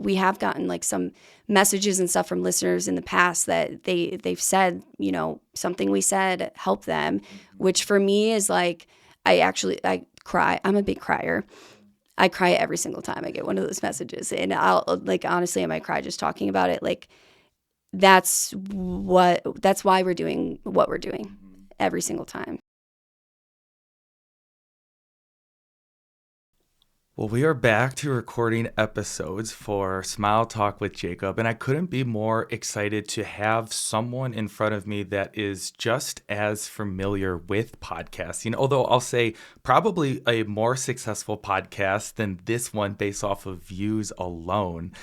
we have gotten like some messages and stuff from listeners in the past that they've said, you know, something we said helped them, which for me is like, I cry. I'm a big crier. I cry every single time I get one of those messages. And I'll like, honestly, I might cry just talking about it. Like, that's why we're doing what we're doing every single time. Well, we are back to recording episodes for SmileTalk with Jacob, and I couldn't be more excited to have someone in front of me that is just as familiar with podcasting, although I'll say probably a more successful podcast than this one based off of views alone.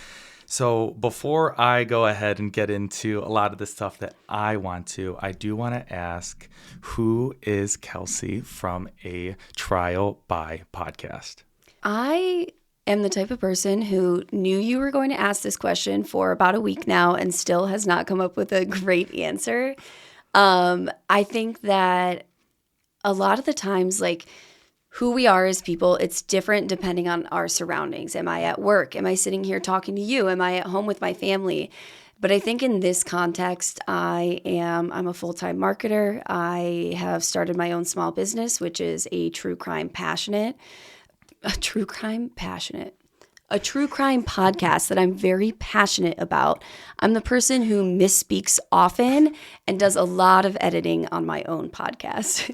So before I go ahead and get into a lot of the stuff that I want to, I do want to ask, who is Kelsey from A Trial by Podcast? I am the type of person who knew you were going to ask this question for about a week now and still has not come up with a great answer. I think that a lot of the times, like, who we are as people, it's different depending on our surroundings. Am I at work? Am I sitting here talking to you? Am I at home with my family? But I think in this context, I'm a full-time marketer. I have started my own small business, which is a true crime podcast that I'm very passionate about. I'm the person who misspeaks often and does a lot of editing on my own podcast.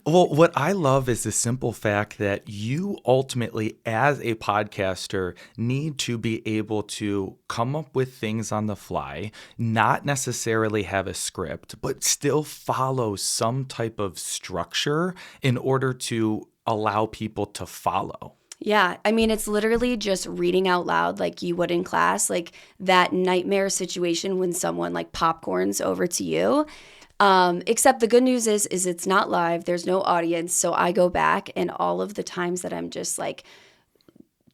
Well, what I love is the simple fact that you ultimately, as a podcaster, need to be able to come up with things on the fly, not necessarily have a script, but still follow some type of structure in order to allow people to follow. Yeah, I mean, it's literally just reading out loud like you would in class, like that nightmare situation when someone like popcorns over to you. Except the good news is it's not live. There's no audience. So I go back and all of the times that I'm just like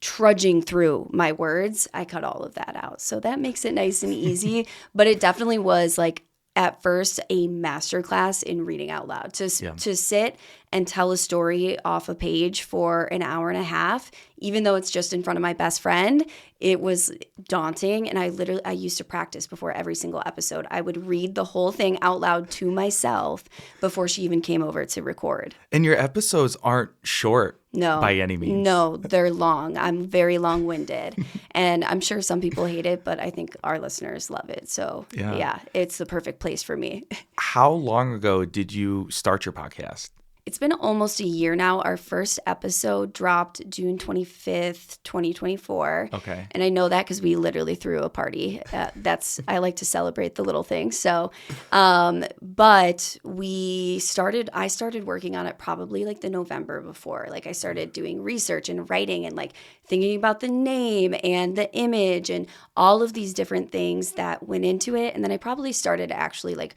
trudging through my words, I cut all of that out. So that makes it nice and easy. But it definitely was like at first a masterclass in reading out loud to sit and tell a story off a page for an hour and a half, even though it's just in front of my best friend. It was daunting. And I used to practice before every single episode. I would read the whole thing out loud to myself before she even came over to record. And your episodes aren't short by any means. No, they're long. I'm very long-winded. And I'm sure some people hate it, but I think our listeners love it. So yeah, it's the perfect place for me. How long ago did you start your podcast? It's been almost a year now. Our first episode dropped June 25th, 2024. Okay. And I know that because we literally threw a party. I like to celebrate the little things. So, but I started working on it probably like the November before. Like I started doing research and writing and like thinking about the name and the image and all of these different things that went into it. And then I probably started actually like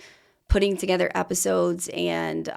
putting together episodes and,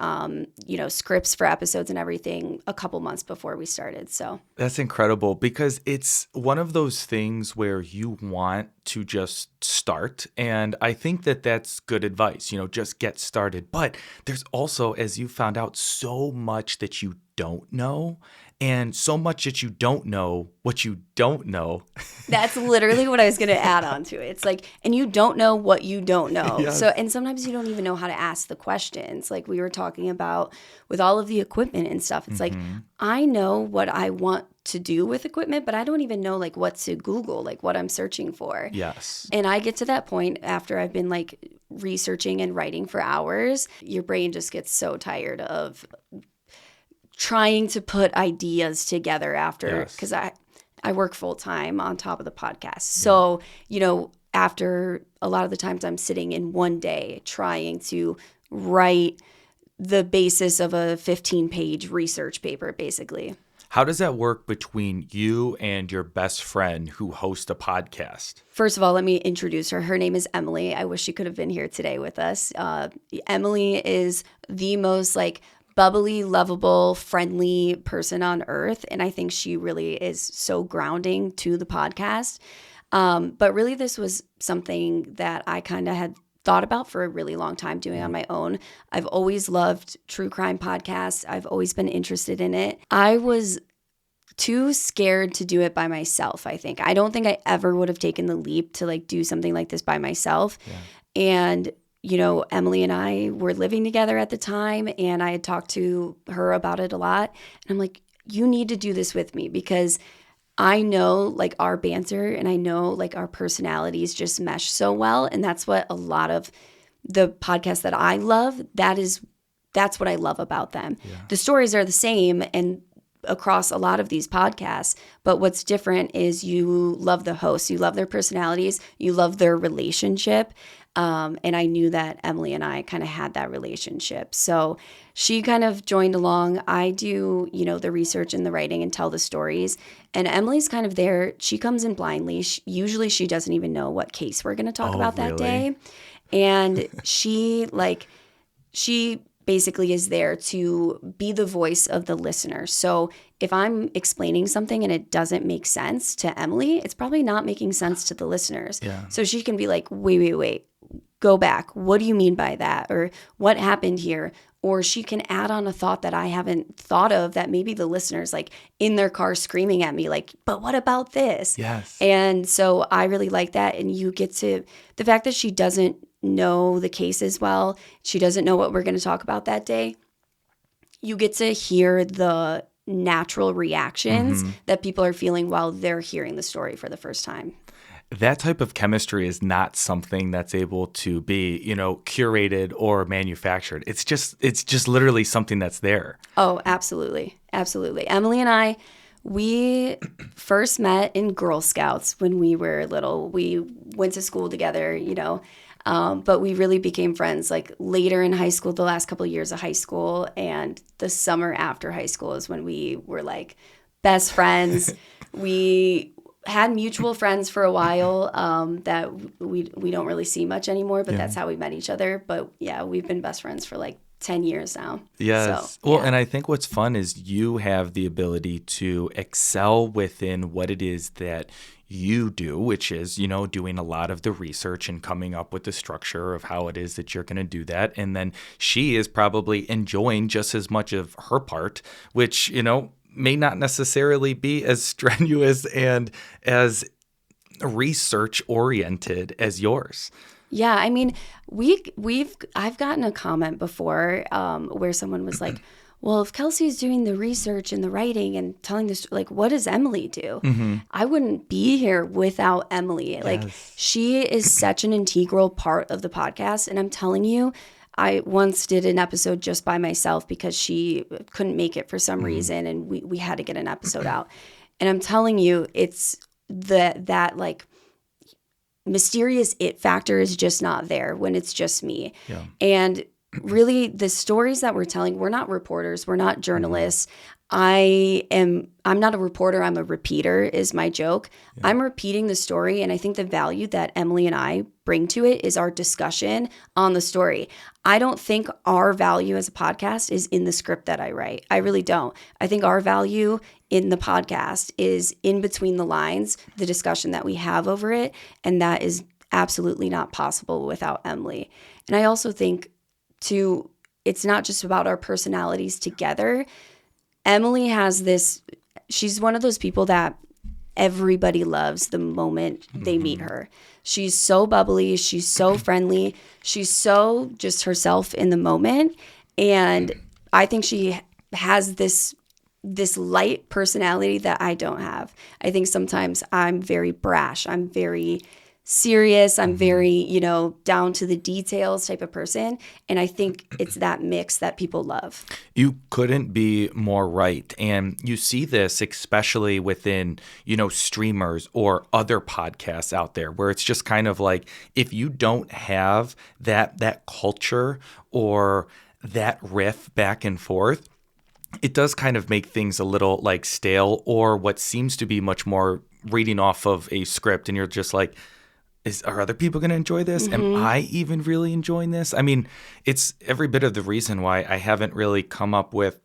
scripts for episodes and everything a couple months before we started. So that's incredible because it's one of those things where you want to just start. And I think that that's good advice, just get started. But there's also, as you found out, so much that you don't know. And so much that you don't know what you don't know. That's literally what I was going to add on to it. It's like, and you don't know what you don't know. Yes. So, and sometimes you don't even know how to ask the questions. Like we were talking about with all of the equipment and stuff. It's like, I know what I want to do with equipment, but I don't even know like what to Google, like what I'm searching for. Yes. And I get to that point after I've been like researching and writing for hours, your brain just gets so tired of trying to put ideas together after, because I work full time on top of the podcast. So, after a lot of the times I'm sitting in one day trying to write the basis of a 15-page research paper, basically. How does that work between you and your best friend who hosts a podcast? First of all, let me introduce her. Her name is Emily. I wish she could have been here today with us. Emily is the most bubbly, lovable, friendly person on earth. And I think she really is so grounding to the podcast. But really, this was something that I kind of had thought about for a really long time doing on my own. I've always loved true crime podcasts. I've always been interested in it. I was too scared to do it by myself, I think. I don't think I ever would have taken the leap to like do something like this by myself. Yeah. And, you know, Emily and I were living together at the time, and I had talked to her about it a lot. And I'm like, you need to do this with me, because I know like our banter and I know like our personalities just mesh so well. And that's what a lot of the podcasts that I love, that's what I love about them. Yeah. The stories are the same and across a lot of these podcasts, but what's different is you love the hosts, you love their personalities, you love their relationship. And I knew that Emily and I kind of had that relationship. So she kind of joined along. I do, you know, the research and the writing and tell the stories. And Emily's kind of there. She comes in blindly. Usually she doesn't even know what case we're going to talk about that day. And she basically is there to be the voice of the listener. So if I'm explaining something and it doesn't make sense to Emily, it's probably not making sense to the listeners. Yeah. So she can be like, wait, go back. What do you mean by that? Or what happened here? Or she can add on a thought that I haven't thought of that maybe the listeners like in their car screaming at me like, but what about this? Yes. And so I really like that. And you get to, the fact that she doesn't know the case as well, she doesn't know what we're going to talk about that day, you get to hear the natural reactions that people are feeling while they're hearing the story for the first time. That type of chemistry is not something that's able to be, you know, curated or manufactured. It's just literally something that's there. Oh, absolutely. Absolutely. Emily and I, we first met in Girl Scouts when we were little. We went to school together, you know, but we really became friends like later in high school, the last couple of years of high school, and the summer after high school is when we were like best friends. We had mutual friends for a while that we don't really see much anymore, but that's how we met each other. But yeah, we've been best friends for like 10 years now. Yes. So, well, and I think what's fun is you have the ability to excel within what it is that you do, which is, you know, doing a lot of the research and coming up with the structure of how it is that you're going to do that. And then she is probably enjoying just as much of her part, which, you know, may not necessarily be as strenuous and as research oriented as yours. Yeah, I mean, I've gotten a comment before where someone was like, well, if Kelsey's doing the research and the writing and telling this, like, what does Emily do? I wouldn't be here without Emily. Yes. Like, she is such an integral part of the podcast. And I'm telling you, I once did an episode just by myself because she couldn't make it for some reason, and we had to get an episode out. And I'm telling you, it's that like mysterious it factor is just not there when it's just me. Yeah. And really, the stories that we're telling, we're not reporters, we're not journalists. I'm not a reporter, I'm a repeater is my joke. Yeah. I'm repeating the story, and I think the value that Emily and I bring to it is our discussion on the story. I don't think our value as a podcast is in the script that I write. I really don't. I think our value in the podcast is in between the lines, the discussion that we have over it, and that is absolutely not possible without Emily. And I also think too, it's not just about our personalities together. Emily has this, she's one of those people that everybody loves the moment they meet her. She's so bubbly, she's so friendly, she's so just herself in the moment. And I think she has this light personality that I don't have. I think sometimes I'm very brash, I'm very serious, I'm very, you know, down to the details type of person. And I think it's that mix that people love. You couldn't be more right. And you see this especially within, you know, streamers or other podcasts out there where it's just kind of like, if you don't have that culture or that riff back and forth, it does kind of make things a little like stale, or what seems to be much more reading off of a script. And you're just like, are other people going to enjoy this? Am I even really enjoying this? I mean, it's every bit of the reason why I haven't really come up with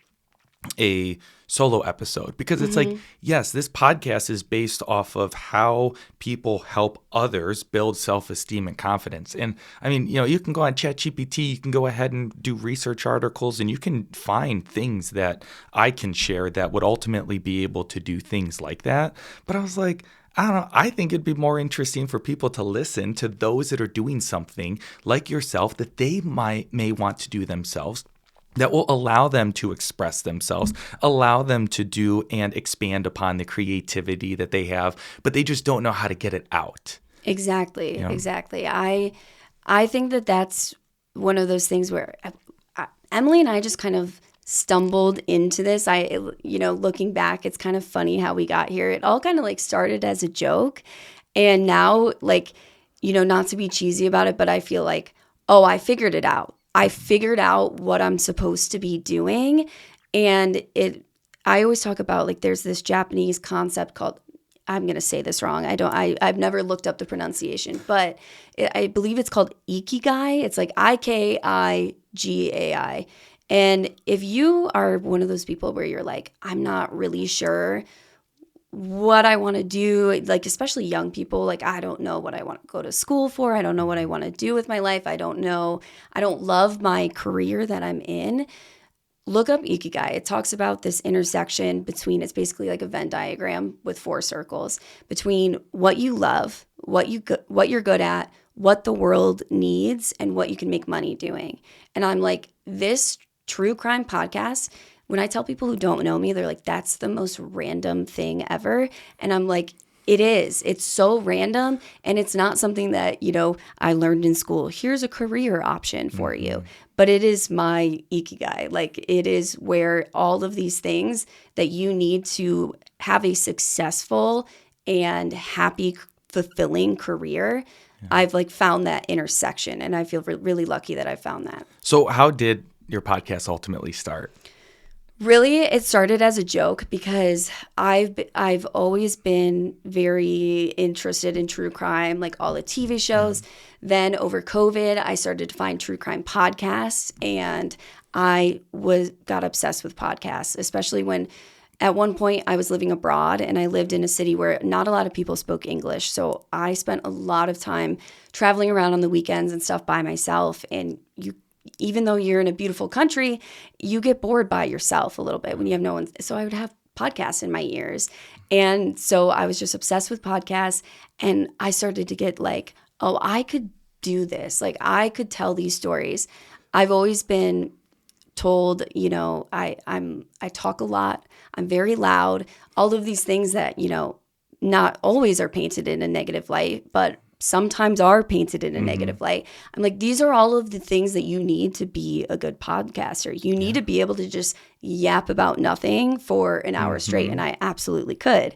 a solo episode, because it's like, yes, this podcast is based off of how people help others build self-esteem and confidence. And I mean, you can go on ChatGPT, you can go ahead and do research articles, and you can find things that I can share that would ultimately be able to do things like that. But I was like, I don't know. I think it'd be more interesting for people to listen to those that are doing something like yourself that they may want to do themselves, that will allow them to express themselves, allow them to do and expand upon the creativity that they have, but they just don't know how to get it out. Exactly. Exactly. I think that that's one of those things where Emily and I just kind of stumbled into this. Looking back, it's kind of funny how we got here. It all kind of like started as a joke, and now, like, not to be cheesy about it, but I feel like, oh, I figured it out. I figured out what I'm supposed to be doing. And I always talk about, like, there's this Japanese concept called, I'm going to say this wrong. I've never looked up the pronunciation, but I believe it's called Ikigai. It's like Ikigai. And if you are one of those people where you're like, I'm not really sure what I want to do, like, especially young people, like, I don't know what I want to go to school for. I don't know what I want to do with my life. I don't love my career that I'm in. Look up Ikigai. It talks about this intersection between, it's basically like a Venn diagram with 4 circles, between what you love, what you're good at, what the world needs, and what you can make money doing. And I'm like, this true crime podcast, when I tell people who don't know me, they're like, that's the most random thing ever. And I'm like, it is. It's so random. And it's not something that, I learned in school. Here's a career option for you. But it is my Ikigai. Like, it is where all of these things that you need to have a successful and happy, fulfilling career. I've like found that intersection, and I feel really lucky that I found that. So how did your podcast ultimately start? Really, it started as a joke because I've always been very interested in true crime, like all the TV shows. Then over COVID, I started to find true crime podcasts, and I got obsessed with podcasts, especially when at one point I was living abroad, and I lived in a city where not a lot of people spoke English. So I spent a lot of time traveling around on the weekends and stuff by myself, and even though you're in a beautiful country, you get bored by yourself a little bit when you have no one. So I would have podcasts in my ears. And so I was just obsessed with podcasts. And I started to get like, oh, I could do this. Like, I could tell these stories. I've always been told, I talk a lot. I'm very loud. All of these things that, not always are painted in a negative light, but sometimes are painted in a negative light. I'm like, these are all of the things that you need to be a good podcaster. You need to be able to just yap about nothing for an hour straight. And I absolutely could.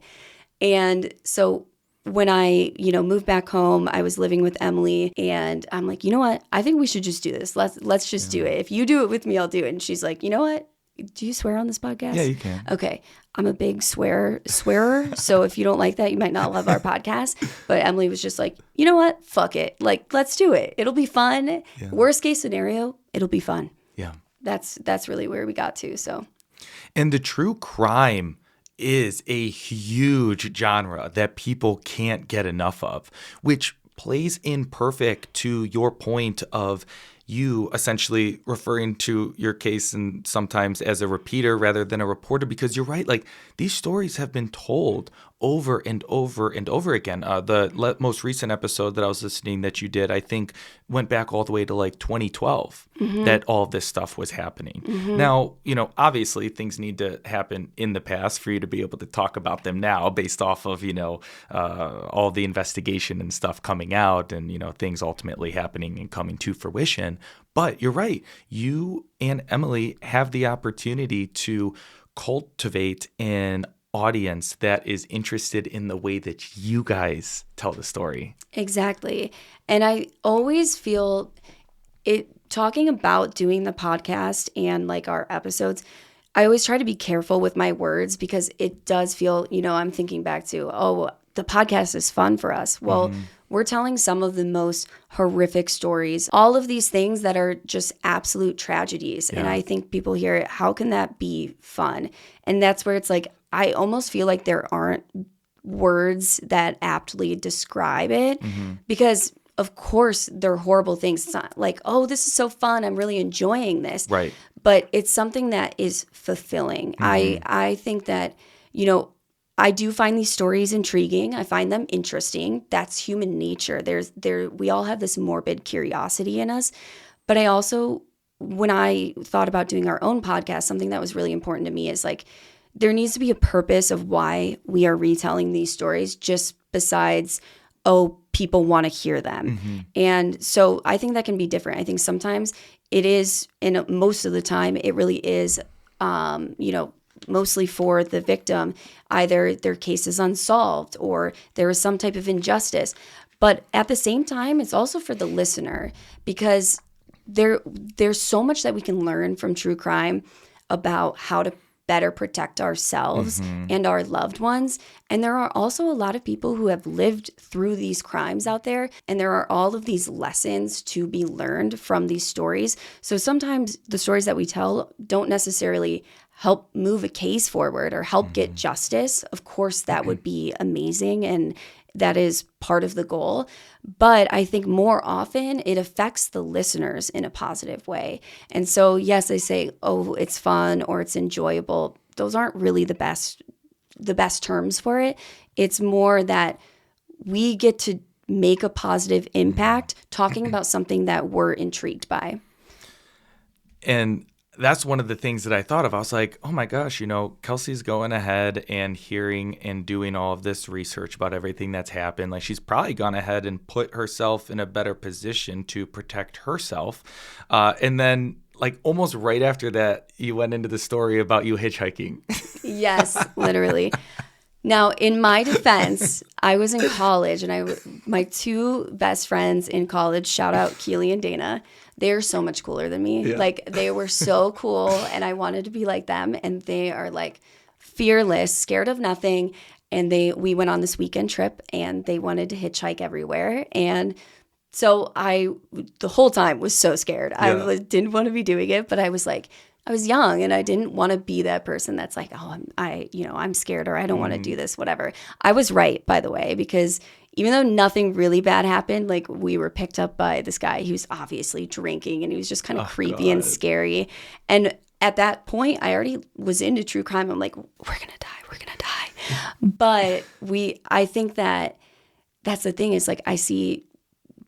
And so when I, moved back home, I was living with Emily, and I'm like, you know what? I think we should just do this. Let's just do it. If you do it with me, I'll do it. And she's like, you know what? Do you swear on this podcast? Yeah, you can. Okay. I'm a big swearer. So if you don't like that, you might not love our podcast. But Emily was just like, you know what? Fuck it. Like, let's do it. It'll be fun. Yeah. Worst case scenario, it'll be fun. Yeah. That's really where we got to. So. And the true crime is a huge genre that people can't get enough of, which plays in perfect to your point of you essentially referring to your case and sometimes as a repeater rather than a reporter, because you're right. Like, these stories have been told over and over and over again. The most recent episode that I was listening that you did, I think, went back all the way to like 2012 that all this stuff was happening. Now, obviously things need to happen in the past for you to be able to talk about them now based off of, all the investigation and stuff coming out and, things ultimately happening and coming to fruition. But you're right. You and Emily have the opportunity to cultivate an audience that is interested in the way that you guys tell the story. Exactly. And I always feel it talking about doing the podcast and like our episodes, I always try to be careful with my words because it does feel, I'm thinking back to, the podcast is fun for us. Well, we're telling some of the most horrific stories, all of these things that are just absolute tragedies. And I think people hear it, how can that be fun? And that's where it's like, I almost feel like there aren't words that aptly describe it because of course they're horrible things. It's not like, oh, this is so fun, I'm really enjoying this. Right. But it's something that is fulfilling. I think that, you know, I do find these stories intriguing. I find them interesting. That's human nature. We all have this morbid curiosity in us. But I also, when I thought about doing our own podcast, something that was really important to me is like, there needs to be a purpose of why we are retelling these stories, just besides, oh, people want to hear them. And so I think that can be different. I think sometimes it is, and most of the time it really is, you know, mostly for the victim, either their case is unsolved or there is some type of injustice. But at the same time, it's also for the listener, because there's so much that we can learn from true crime about how to better protect ourselves and our loved ones. And there are also a lot of people who have lived through these crimes out there, and there are all of these lessons to be learned from these stories. So sometimes the stories that we tell don't necessarily help move a case forward or help get justice. Of course, that would be amazing, and that is part of the goal. But I think more often it affects the listeners in a positive way. And so, yes, I say, oh, it's fun or it's enjoyable. Those aren't really the best terms for it. It's more that we get to make a positive impact talking about something that we're intrigued by. And that's one of the things that I thought of. I was like, oh my gosh, you know, Kelsey's going ahead and hearing and doing all of this research about everything that's happened. Like, she's probably gone ahead and put herself in a better position to protect herself. And then, like, almost right after that, you went into the story about you hitchhiking. Yes, literally. Now, in my defense, I was in college, and my two best friends in college, shout out Keely and Dana, they're so much cooler than me. Yeah. Like, they were so cool, and I wanted to be like them. And they are like fearless, scared of nothing. And we went on this weekend trip, and they wanted to hitchhike everywhere. And so the whole time was so scared. Yeah. I didn't want to be doing it, but I was young, and I didn't want to be that person that's like, oh, I'm scared, or I don't want to do this, whatever. I was right, by the way, because even though nothing really bad happened, like, we were picked up by this guy who's obviously drinking, and he was just kind of creepy and scary. And at that point, I already was into true crime. I'm like, we're going to die. But I think that's the thing, is like, I see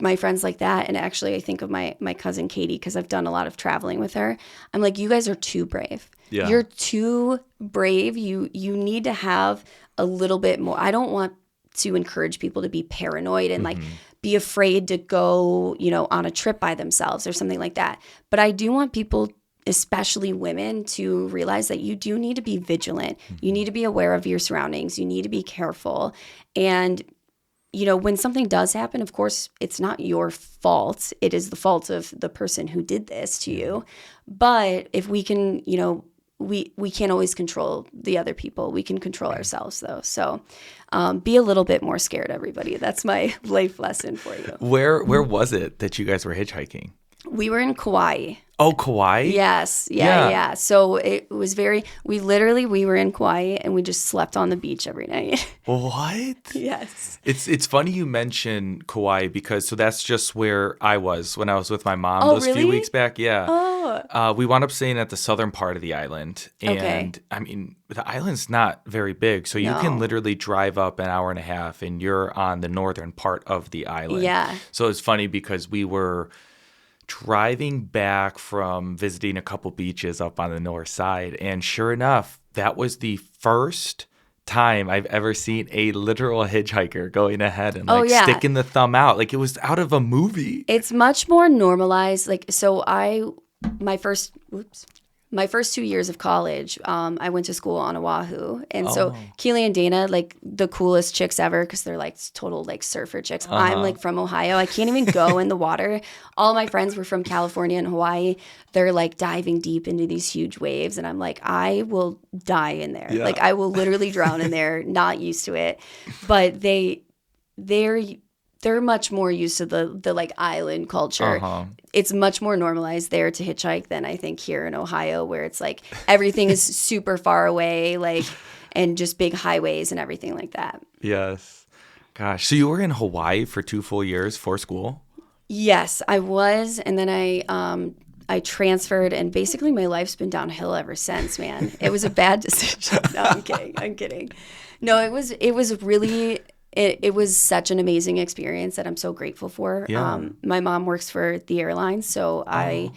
my friends like that. And actually, I think of my cousin Katie, because I've done a lot of traveling with her. I'm like, you guys are too brave. Yeah. You're too brave. You need to have a little bit more. I don't want to encourage people to be paranoid and like be afraid to go, on a trip by themselves or something like that. But I do want people, especially women, to realize that you do need to be vigilant. You need to be aware of your surroundings. You need to be careful. And when something does happen, of course, it's not your fault. It is the fault of the person who did this to you. But if we can, we can't always control the other people. We can control ourselves, though. So be a little bit more scared, everybody. That's my life lesson for you. Where was it that you guys were hitchhiking? We were in Kauai. Oh, Kauai? Yes. Yeah. So it was we were in Kauai, and we just slept on the beach every night. What? Yes. It's funny you mention Kauai, because that's just where I was when I was with my mom those few weeks back. Yeah. Oh. We wound up staying at the southern part of the island. And I mean, the island's not very big, so you can literally drive up an hour and a half, and you're on the northern part of the island. Yeah. So it's funny because we were driving back from visiting a couple beaches up on the north side, and sure enough, that was the first time I've ever seen a literal hitchhiker going ahead and sticking the thumb out. Like, it was out of a movie. It's much more normalized. Like, so my first 2 years of college, I went to school on Oahu. And so Keely and Dana, like, the coolest chicks ever, because they're like total like surfer chicks. I'm like from Ohio. I can't even go in the water. All my friends were from California and Hawaii. They're like diving deep into these huge waves. And I'm like, I will die in there. Yeah. Like, I will literally drown in there, not used to it. But they're they're much more used to the like island culture. It's much more normalized there to hitchhike than I think here in Ohio, where it's like everything is super far away, like, and just big highways and everything like that. Yes. Gosh. So you were in Hawaii for 2 full years for school? Yes, I was, and then I transferred, and basically my life's been downhill ever since, man. It was a bad decision. No, I'm kidding. I'm kidding. No, it was really it was such an amazing experience that I'm so grateful for. Yeah. My mom works for the airline, so I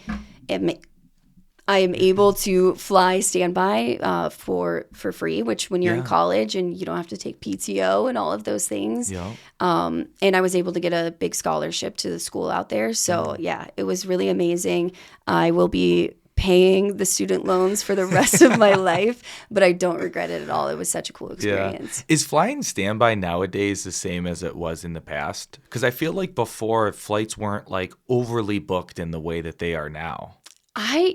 am able to fly standby for free, which when you're in college and you don't have to take PTO and all of those things. Yeah. And I was able to get a big scholarship to the school out there. So yeah, it was really amazing. I will be paying the student loans for the rest of my life, but I don't regret it at all. It was such a cool experience. Yeah. Is flying standby nowadays the same as it was in the past? Because I feel like before, flights weren't like overly booked in the way that they are now. I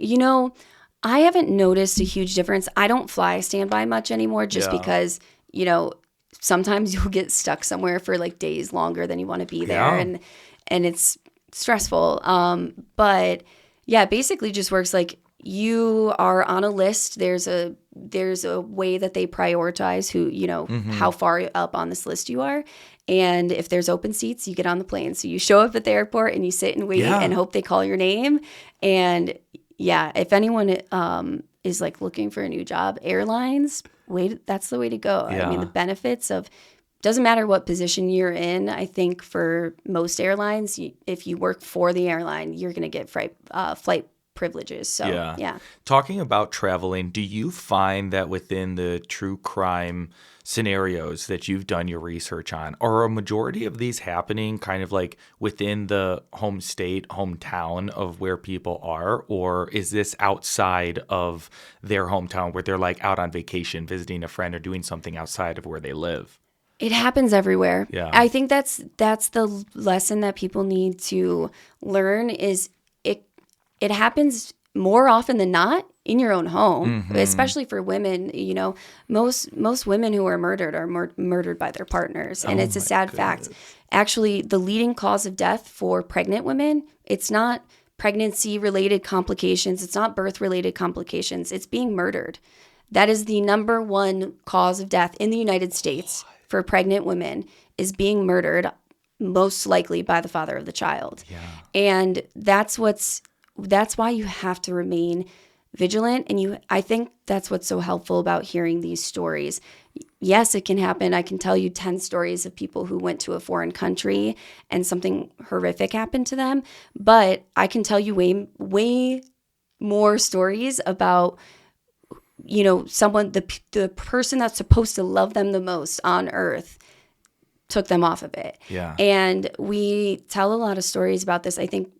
haven't noticed a huge difference. I don't fly standby much anymore just because, sometimes you'll get stuck somewhere for like days longer than you want to be there, and it's stressful. But yeah, basically just works like you are on a list. There's a way that they prioritize who, how far up on this list you are. And if there's open seats, you get on the plane. So you show up at the airport and you sit and wait and hope they call your name. And yeah, if anyone is like looking for a new job, airlines, that's the way to go. Yeah. I mean, the benefits of doesn't matter what position you're in. I think for most airlines, if you work for the airline, you're going to get flight privileges. So yeah. Talking about traveling, do you find that within the true crime scenarios that you've done your research on, are a majority of these happening kind of like within the home state, hometown of where people are? Or is this outside of their hometown where they're like out on vacation, visiting a friend or doing something outside of where they live? It happens everywhere. Yeah. I think that's the lesson that people need to learn is it happens more often than not in your own home, especially for women. Most women who are murdered are murdered by their partners. And it's a sad fact. Actually, the leading cause of death for pregnant women, it's not pregnancy-related complications. It's not birth-related complications. It's being murdered. That is the number one cause of death in the United States for pregnant women is being murdered, most likely by the father of the child. Yeah. And that's why you have to remain vigilant. And I think that's what's so helpful about hearing these stories. Yes, it can happen. I can tell you 10 stories of people who went to a foreign country and something horrific happened to them. But I can tell you way more stories about, someone, the person that's supposed to love them the most on earth took them off of it. Yeah. And we tell a lot of stories about this. I think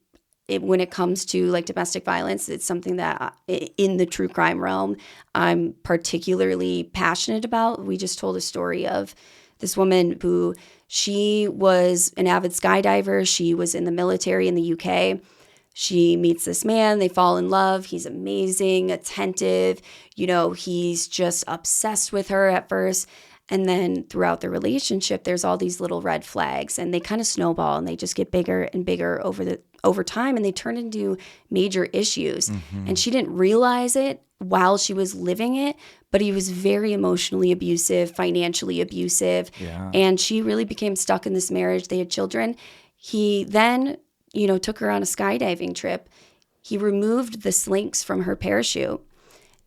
when it comes to like domestic violence, it's something that in the true crime realm, I'm particularly passionate about. We just told a story of this woman who she was an avid skydiver. She was in the military in the UK. She meets this man. They fall in love. He's amazing, attentive. He's just obsessed with her at first. And then throughout the relationship, there's all these little red flags and they kind of snowball and they just get bigger and bigger over time and they turn into major issues. And she didn't realize it while she was living it, but he was very emotionally abusive, financially abusive. Yeah. And she really became stuck in this marriage. They had children. He then, took her on a skydiving trip. He removed the slinks from her parachute.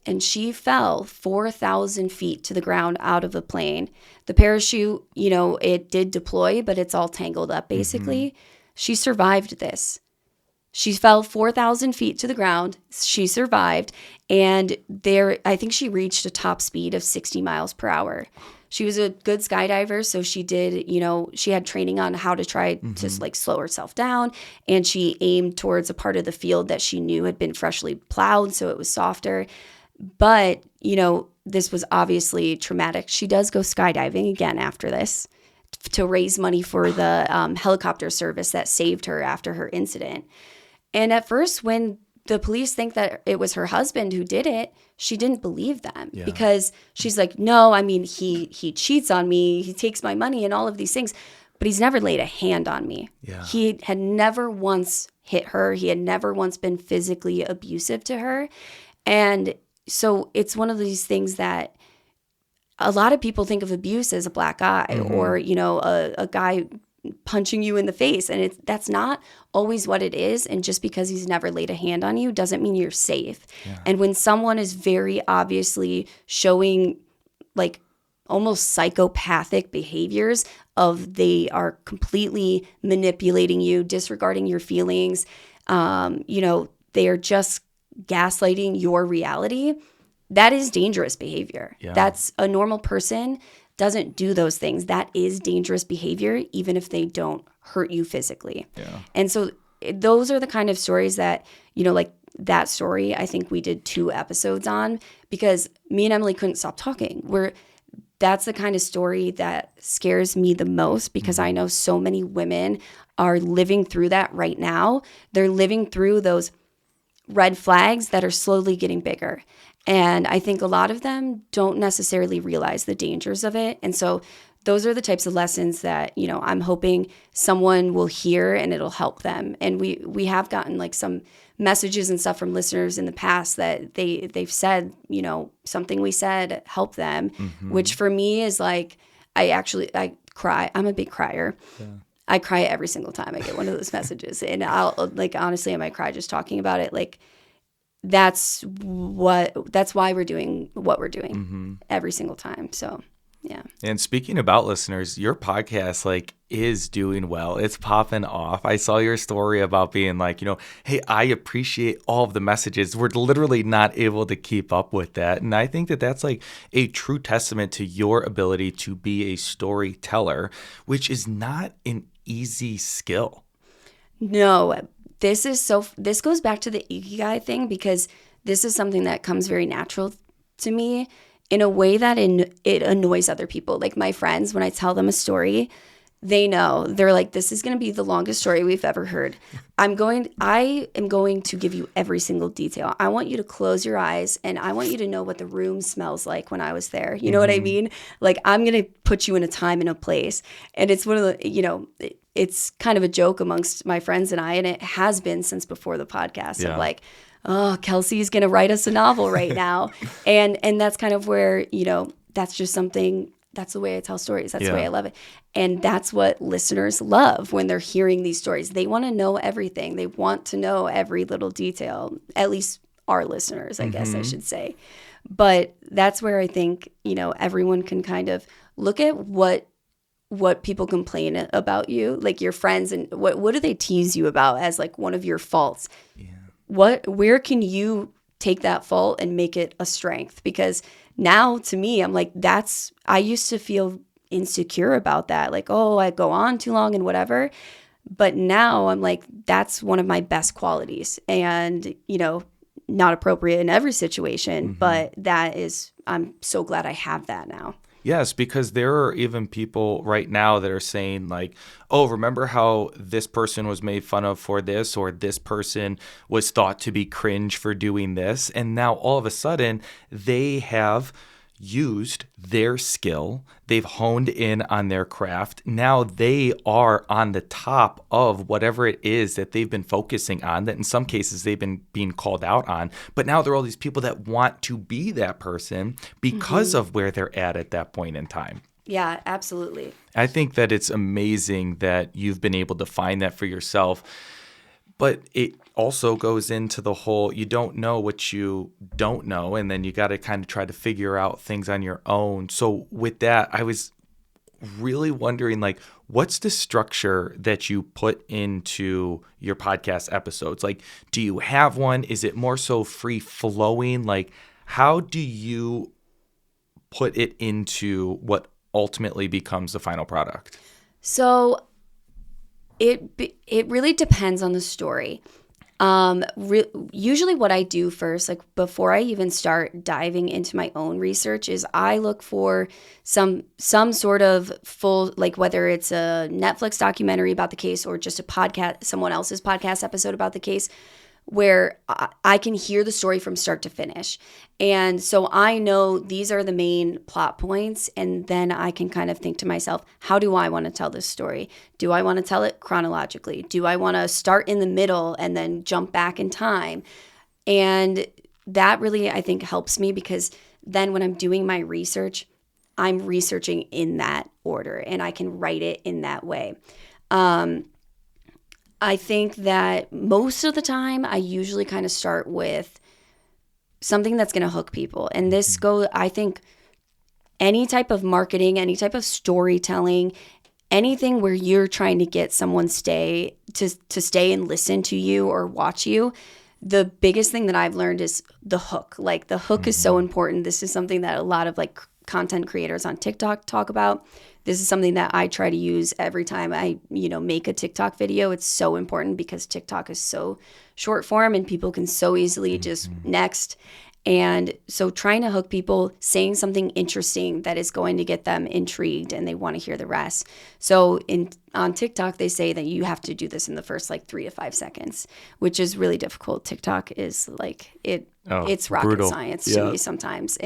And she fell 4,000 feet to the ground out of the plane. The parachute, it did deploy, but it's all tangled up, basically. She survived this. She fell 4,000 feet to the ground. She survived. And I think she reached a top speed of 60 miles per hour. She was a good skydiver, so she did, she had training on how to try to slow herself down. And she aimed towards a part of the field that she knew had been freshly plowed, so it was softer. But, this was obviously traumatic. She does go skydiving again after this to raise money for the helicopter service that saved her after her incident. And at first, when the police think that it was her husband who did it, she didn't believe them because she's like, no, I mean, he cheats on me. He takes my money and all of these things. but he's never laid a hand on me. Yeah. He had never once hit her. He had never once been physically abusive to her. And so it's one of these things that a lot of people think of abuse as a black eye or, a guy punching you in the face. And that's not always what it is. And just because he's never laid a hand on you doesn't mean you're safe. Yeah. And when someone is very obviously showing like almost psychopathic behaviors of they are completely manipulating you, disregarding your feelings, they are just gaslighting your reality, that is dangerous behavior. Yeah. That's a normal person doesn't do those things. That is dangerous behavior, even if they don't hurt you physically. Yeah. And so those are the kind of stories that, like that story, I think we did 2 episodes on because me and Emily couldn't stop talking. That's the kind of story that scares me the most because I know so many women are living through that right now. They're living through those red flags that are slowly getting bigger. And I think a lot of them don't necessarily realize the dangers of it. And so those are the types of lessons that, I'm hoping someone will hear and it'll help them. And we have gotten like some messages and stuff from listeners in the past that they've said, something we said helped them, which for me is like, I cry. I'm a big crier. Yeah. I cry every single time I get one of those messages. And I'll like, honestly, I might cry just talking about it. Like, that's why we're doing what we're doing every single time. So, yeah. And speaking about listeners, your podcast is doing well. It's popping off. I saw your story about being like, hey, I appreciate all of the messages. We're literally not able to keep up with that. And I think that that's like a true testament to your ability to be a storyteller, which is not an easy skill. No. This goes back to the Ikigai thing because this is something that comes very natural to me in a way that it annoys other people. Like my friends, when I tell them a story, they know. They're like, this is going to be the longest story we've ever heard. I am going to give you every single detail. I want you to close your eyes and I want you to know what the room smells like when I was there. You know what I mean? Like I'm going to put you in a time and a place. And it's one of the, it's kind of a joke amongst my friends and I, and it has been since before the podcast of like, oh, Kelsey's going to write us a novel right now. and that's kind of where, that's just something, that's the way I tell stories. That's the way I love it. And that's what listeners love when they're hearing these stories. They want to know everything. They want to know every little detail, at least our listeners, I guess I should say. But that's where I think, everyone can kind of look at what people complain about you, like your friends, and what do they tease you about as like one of your faults? Yeah. Where can you take that fault and make it a strength? Because now to me, I'm like, I used to feel insecure about that. Like, oh, I go on too long and whatever. But now I'm like, that's one of my best qualities and, not appropriate in every situation, but I'm so glad I have that now. Yes, because there are even people right now that are saying like, oh, remember how this person was made fun of for this, or this person was thought to be cringe for doing this. And now all of a sudden they have used their skill. They've honed in on their craft. Now they are on the top of whatever it is that they've been focusing on, that in some cases they've been being called out on. But now there are all these people that want to be that person because of where they're at that point in time. Yeah, absolutely. I think that it's amazing that you've been able to find that for yourself. But it also goes into the whole, you don't know what you don't know, and then you got to kind of try to figure out things on your own. So with that, I was really wondering, like, what's the structure that you put into your podcast episodes? Like, do you have one? Is it more so free flowing? Like, how do you put it into what ultimately becomes the final product? So it really depends on the story. Usually what I do first, like before I even start diving into my own research, is I look for some sort of full, like whether it's a Netflix documentary about the case or just a podcast, someone else's podcast episode about the case. where I can hear the story from start to finish. And so I know these are the main plot points. And then I can kind of think to myself, how do I want to tell this story? Do I want to tell it chronologically? Do I want to start in the middle and then jump back in time? And that really, I think, helps me, because then when I'm doing my research, I'm researching in that order and I can write it in that way. I think that most of the time I usually kind of start with something that's going to hook people. And this I think any type of marketing, any type of storytelling, anything where you're trying to get someone to stay and listen to you or watch you, the biggest thing that I've learned is the hook. Like the hook is so important. This is something that a lot of like content creators on TikTok talk about. This is something that I try to use every time I, make a TikTok video. It's so important because TikTok is so short form and people can so easily just next. And so trying to hook people, saying something interesting that is going to get them intrigued and they want to hear the rest. So on TikTok, they say that you have to do this in the first like 3 to 5 seconds, which is really difficult. TikTok is like it's rocket brutal. Science to me sometimes.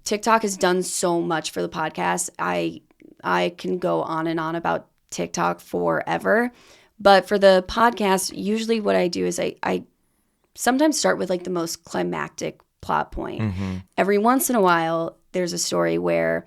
TikTok has done so much for the podcast. I can go on and on about TikTok forever. But for the podcast, usually what I do is I sometimes start with like the most climactic plot point. Every once in a while, there's a story where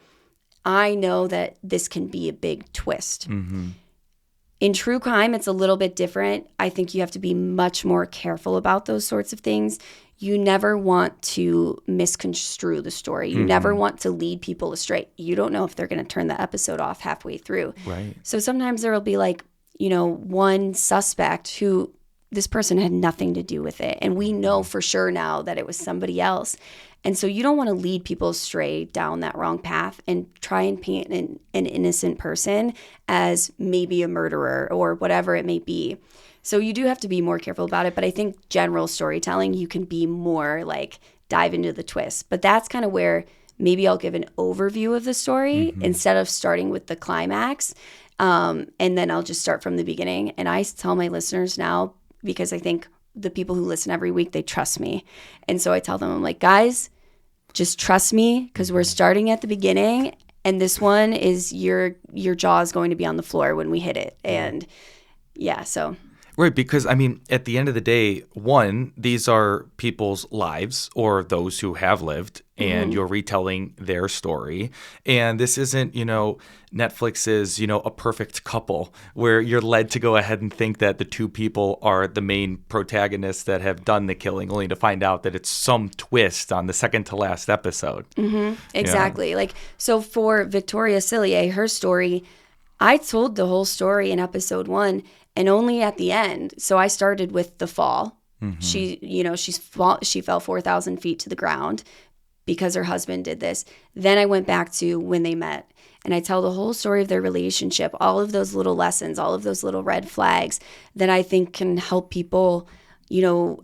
I know that this can be a big twist. In true crime, it's a little bit different. I think you have to be much more careful about those sorts of things. You never want to misconstrue the story. You never want to lead people astray. You don't know if they're going to turn the episode off halfway through. Right. So sometimes there will be like, one suspect who this person had nothing to do with it. And we know for sure now that it was somebody else. And so you don't want to lead people astray down that wrong path and try and paint an innocent person as maybe a murderer or whatever it may be. So you do have to be more careful about it. But I think general storytelling, you can be more like dive into the twist. But that's kind of where maybe I'll give an overview of the story instead of starting with the climax. And then I'll just start from the beginning. And I tell my listeners now, because I think the people who listen every week, they trust me. And so I tell them, I'm like, guys, just trust me because we're starting at the beginning. And this one is your jaw is going to be on the floor when we hit it. And yeah, so. Right, because I mean, at the end of the day, one, these are people's lives or those who have lived, and you're retelling their story. And this isn't, Netflix's, A Perfect Couple, where you're led to go ahead and think that the two people are the main protagonists that have done the killing, only to find out that it's some twist on the second to last episode. Exactly. Like, so for Victoria Cillier, her story, I told the whole story in episode 1. And only at the end. So I started with the fall. She fell 4,000 feet to the ground because her husband did this. Then I went back to when they met. And I tell the whole story of their relationship, all of those little lessons, all of those little red flags that I think can help people,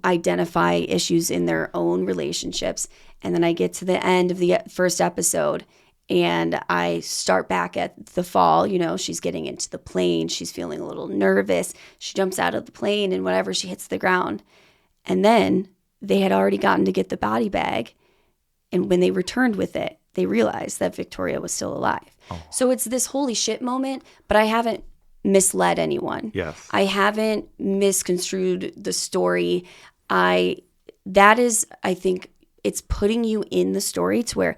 identify issues in their own relationships. And then I get to the end of the first episode. And I start back at the fall, she's getting into the plane. She's feeling a little nervous. She jumps out of the plane and whatever, she hits the ground. And then they had already gotten to get the body bag. And when they returned with it, they realized that Victoria was still alive. Oh. So it's this holy shit moment, but I haven't misled anyone. Yes. I haven't misconstrued the story. I think it's putting you in the story to where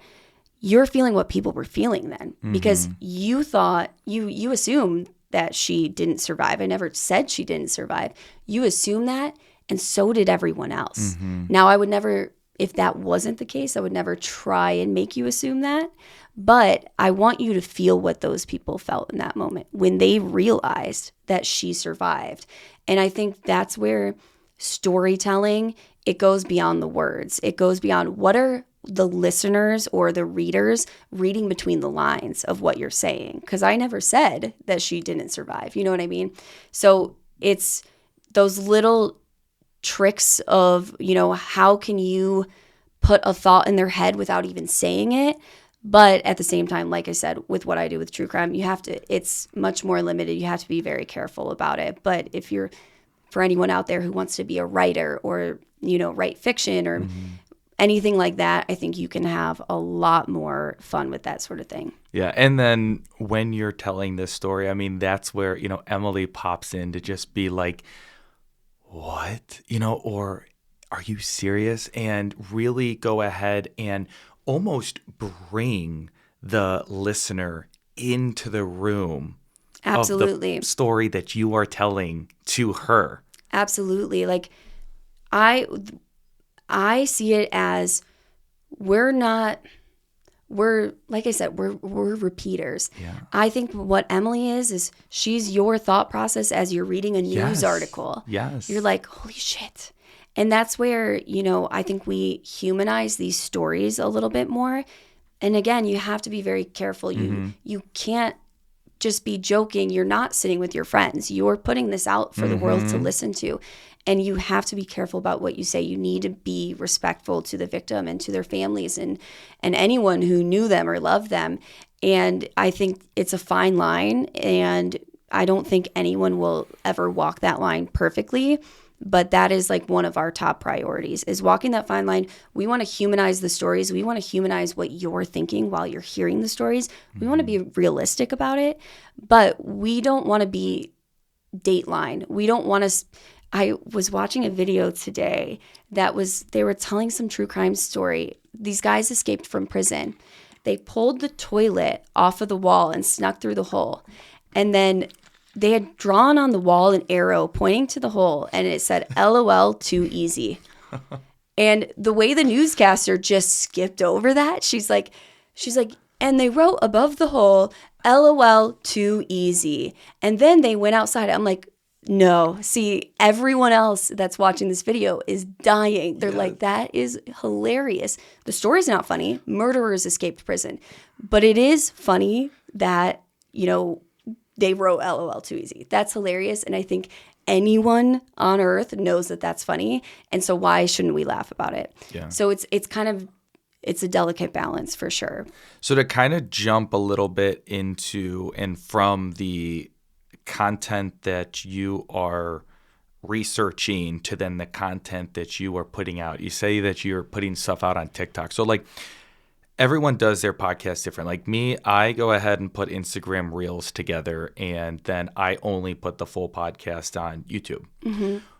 you're feeling what people were feeling then, because you thought, you assumed that she didn't survive. I never said she didn't survive. You assumed that, and so did everyone else. Now, I would never, if that wasn't the case, I would never try and make you assume that. But I want you to feel what those people felt in that moment when they realized that she survived. And I think that's where storytelling, it goes beyond the words. It goes beyond what are the listeners or the readers reading between the lines of what you're saying. Because I never said that she didn't survive. You know what I mean? So it's those little tricks of, how can you put a thought in their head without even saying it? But at the same time, like I said, with what I do with true crime, it's much more limited. You have to be very careful about it. But if you're for anyone out there who wants to be a writer or, write fiction or anything like that, I think you can have a lot more fun with that sort of thing. Yeah. And then when you're telling this story, I mean, that's where, Emily pops in to just be like, what? Or are you serious? And really go ahead and almost bring the listener into the room. Absolutely. Of the story that you are telling to her. Absolutely. Like I see it as we're like I said, we're repeaters. Yeah. I think what Emily is she's your thought process as you're reading a news article. Yes. You're like, holy shit. And that's where, I think we humanize these stories a little bit more. And again, you have to be very careful. You can't just be joking. You're not sitting with your friends. You're putting this out for the world to listen to. And you have to be careful about what you say. You need to be respectful to the victim and to their families and anyone who knew them or loved them. And I think it's a fine line. And I don't think anyone will ever walk that line perfectly. But that is like one of our top priorities is walking that fine line. We want to humanize the stories. We want to humanize what you're thinking while you're hearing the stories. We want to be realistic about it, but we don't want to be Dateline. We don't want to. I was watching a video today they were telling some true crime story. These guys escaped from prison. They pulled the toilet off of the wall and snuck through the hole. And then they had drawn on the wall an arrow pointing to the hole, and it said, LOL, too easy. And the way the newscaster just skipped over that, she's like, and they wrote above the hole, LOL, too easy. And then they went outside. I'm like, no, see, everyone else that's watching this video is dying. They're like, that is hilarious. The story's not funny. Murderers escaped prison. But it is funny that, they wrote LOL too easy. That's hilarious. And I think anyone on earth knows that that's funny. And so why shouldn't we laugh about it? Yeah. So it's a delicate balance for sure. So to kind of jump a little bit into and from the content that you are researching to then the content that you are putting out, you say that you're putting stuff out on TikTok. So like, everyone does their podcast different. Like me, I go ahead and put Instagram Reels together, and then I only put the full podcast on YouTube.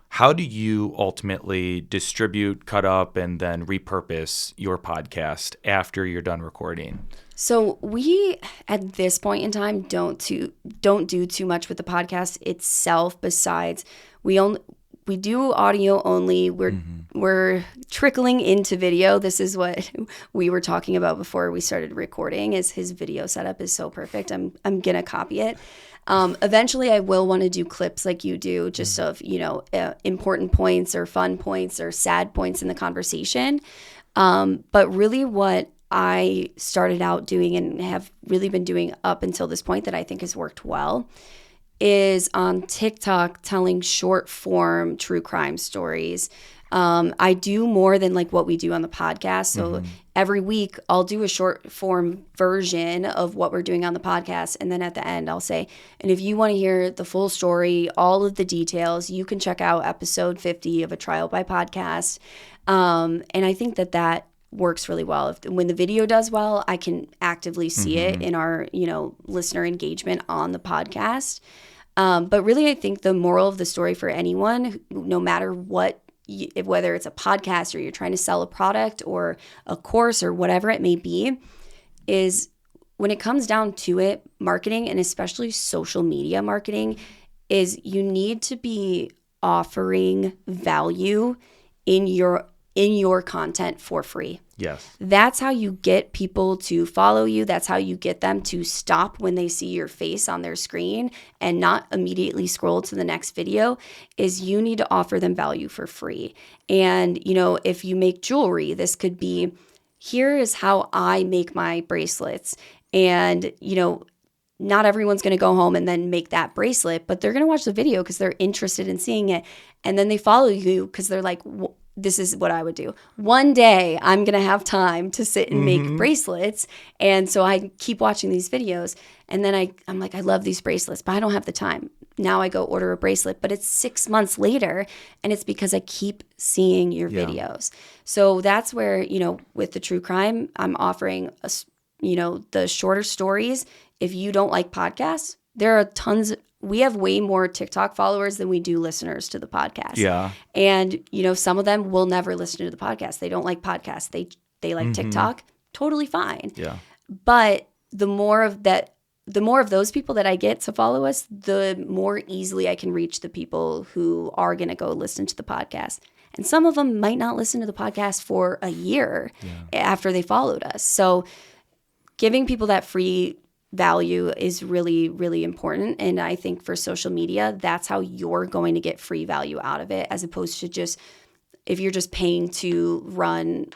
How do you ultimately distribute, cut up, and then repurpose your podcast after you're done recording? So we, at this point in time, don't do too much with the podcast itself. Besides, we do audio only. We're trickling into video. This is what we were talking about before we started recording. Is his video setup is so perfect. I'm gonna copy it. Eventually, I will want to do clips like you do, just of important points or fun points or sad points in the conversation. But really, what I started out doing and have really been doing up until this point that I think has worked well is on TikTok telling short form true crime stories. I do more than like what we do on the podcast. So every week I'll do a short form version of what we're doing on the podcast. And then at the end I'll say, and if you want to hear the full story, all of the details, you can check out episode 50 of A Trial by Podcast. And I think that works really well. When the video does well, I can actively see it in our, listener engagement on the podcast. But really, I think the moral of the story for anyone, no matter what, whether it's a podcast or you're trying to sell a product or a course or whatever it may be, is when it comes down to it, marketing, and especially social media marketing, is you need to be offering value in your content for free. Yes. That's how you get people to follow you. That's how you get them to stop when they see your face on their screen and not immediately scroll to the next video, is you need to offer them value for free. And, if you make jewelry, this could be, here is how I make my bracelets. And, not everyone's going to go home and then make that bracelet, but they're going to watch the video because they're interested in seeing it. And then they follow you because they're like, this is what I would do. One day I'm going to have time to sit and make bracelets. And so I keep watching these videos. And then I'm like, I love these bracelets, but I don't have the time. now I go order a bracelet, but it's 6 months later, and it's because I keep seeing your videos. So that's where, with the true crime, I'm offering, the shorter stories. If you don't like podcasts, there are we have way more TikTok followers than we do listeners to the podcast. Yeah. And, some of them will never listen to the podcast. They don't like podcasts. They like TikTok. Totally fine. Yeah. But the more of those people that I get to follow us, the more easily I can reach the people who are going to go listen to the podcast. And some of them might not listen to the podcast for a year after they followed us. So giving people that free value is really, really important. And I think for social media, that's how you're going to get free value out of it, as opposed to just if you're just paying to run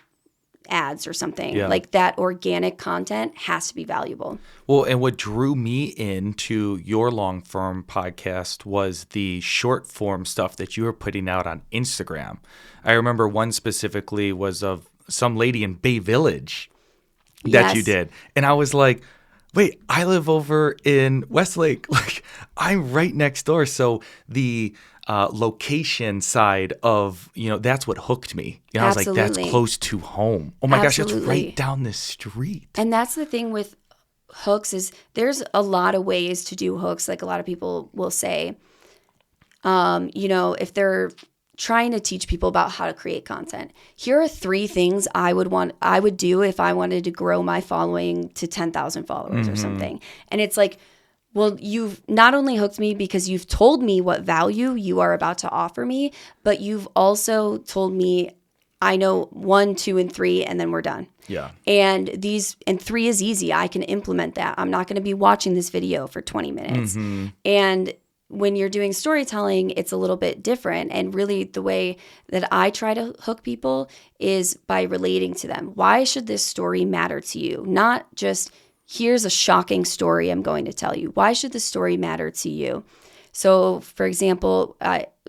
ads or something. Like that organic content has to be valuable. Well, and what drew me into your long form podcast was the short form stuff that you were putting out on Instagram. I remember one specifically was of some lady in Bay Village that you did. And I was like, wait, I live over in Westlake. Like, I'm right next door. So the location side of, that's what hooked me. I was like, that's close to home. Oh my gosh, it's right down the street. And that's the thing with hooks is there's a lot of ways to do hooks. Like a lot of people will say, if they're trying to teach people about how to create content, here are 3 things I would do if I wanted to grow my following to 10,000 followers or something. And it's like, well, you've not only hooked me because you've told me what value you are about to offer me, but you've also told me I know 1, 2, and 3, and then we're done. Yeah. And 3 is easy. I can implement that. I'm not going to be watching this video for 20 minutes. And when you're doing storytelling, it's a little bit different. And really the way that I try to hook people is by relating to them. Why should this story matter to you? Not just, here's a shocking story I'm going to tell you. Why should the story matter to you? So, for example,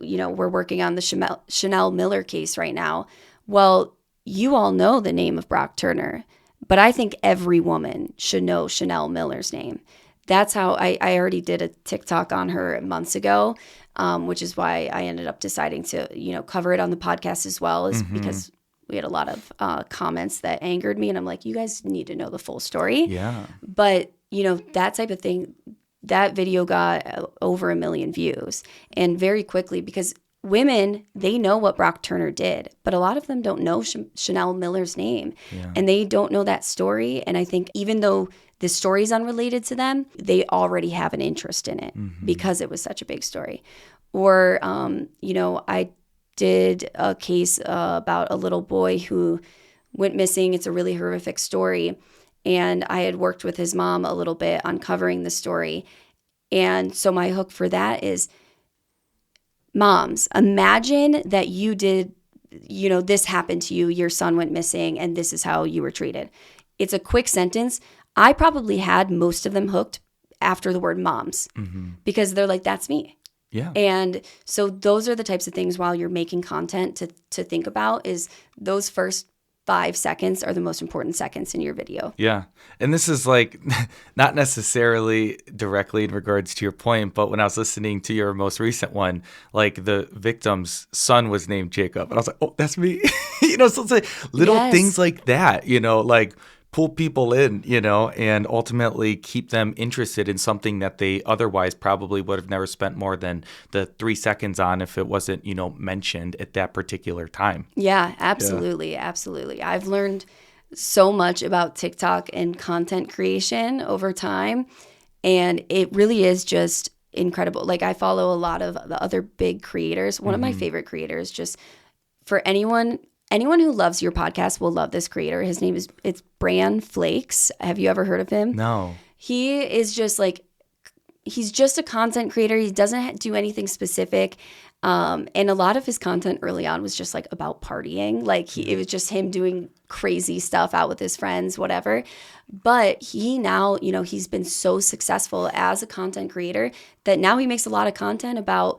we're working on the Chanel Miller case right now. Well, you all know the name of Brock Turner, but I think every woman should know Chanel Miller's name. That's how I already did a TikTok on her months ago, which is why I ended up deciding to, cover it on the podcast as well, is because we had a lot of comments that angered me. And I'm like, you guys need to know the full story. Yeah. But, that type of thing, that video got over 1 million views. And very quickly, because women, they know what Brock Turner did, but a lot of them don't know Chanel Miller's name. Yeah. And they don't know that story. And I think even though the story is unrelated to them, they already have an interest in it because it was such a big story. Or, I did a case about a little boy who went missing. It's a really horrific story. And I had worked with his mom a little bit on covering the story. And so my hook for that is, moms, imagine that you did, this happened to you, your son went missing, and this is how you were treated. It's a quick sentence. I probably had most of them hooked after the word moms because they're like, that's me. Yeah. And so those are the types of things while you're making content to think about, is those first 5 seconds are the most important seconds in your video. Yeah. And this is like not necessarily directly in regards to your point, but when I was listening to your most recent one, like the victim's son was named Jacob. And I was like, oh, that's me. So it's like little things like that, like pull people in, and ultimately keep them interested in something that they otherwise probably would have never spent more than the 3 seconds on if it wasn't, mentioned at that particular time. Yeah, absolutely. Yeah. Absolutely. I've learned so much about TikTok and content creation over time, and it really is just incredible. Like, I follow a lot of the other big creators. One of my favorite creators, just for anyone who loves your podcast will love this creator. His name it's Bran Flakes. Have you ever heard of him? No. He is just like, he's just a content creator. He doesn't do anything specific. And a lot of his content early on was just like about partying. Like it was just him doing crazy stuff out with his friends, whatever. But he now, he's been so successful as a content creator that now he makes a lot of content about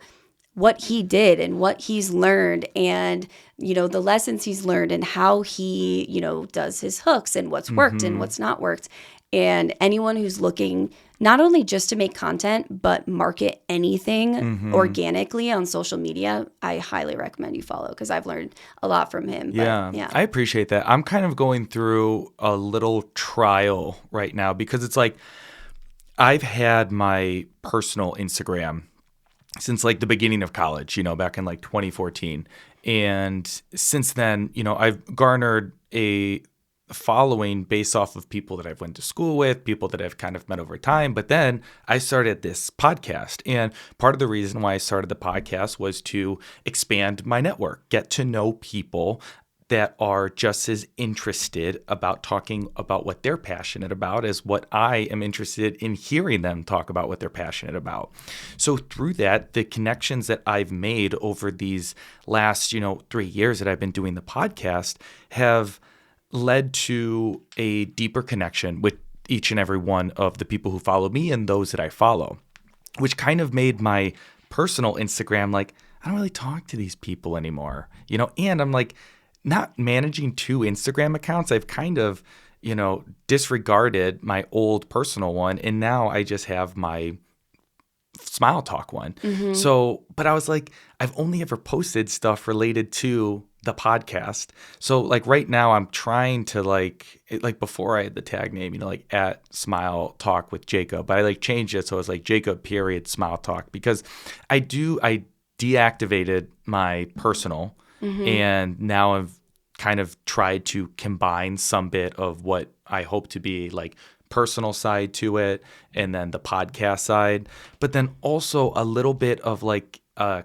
what he did and what he's learned and, the lessons he's learned and how he, does his hooks and what's worked and what's not worked. And anyone who's looking not only just to make content, but market anything organically on social media, I highly recommend you follow because I've learned a lot from him. Yeah, But, yeah. I appreciate that. I'm kind of going through a little trial right now because it's like I've had my personal Instagram since like the beginning of college, back in like 2014. And since then, I've garnered a following based off of people that I've went to school with, people that I've kind of met over time. But then I started this podcast. And part of the reason why I started the podcast was to expand my network, get to know people that are just as interested about talking about what they're passionate about as what I am interested in hearing them talk about what they're passionate about. So through that, the connections that I've made over these last, 3 years that I've been doing the podcast have led to a deeper connection with each and every one of the people who follow me and those that I follow, which kind of made my personal Instagram like, I don't really talk to these people anymore, and I'm like, not managing 2 Instagram accounts. I've kind of, disregarded my old personal one. And now I just have my SmileTalk one. So, but I was like, I've only ever posted stuff related to the podcast. So like right now I'm trying to like before I had the tag name, like at SmileTalk with Jacob, but I like changed it. So it was like Jacob _SmileTalk because I deactivated my personal and now I've kind of tried to combine some bit of what I hope to be like personal side to it and then the podcast side, but then also a little bit of like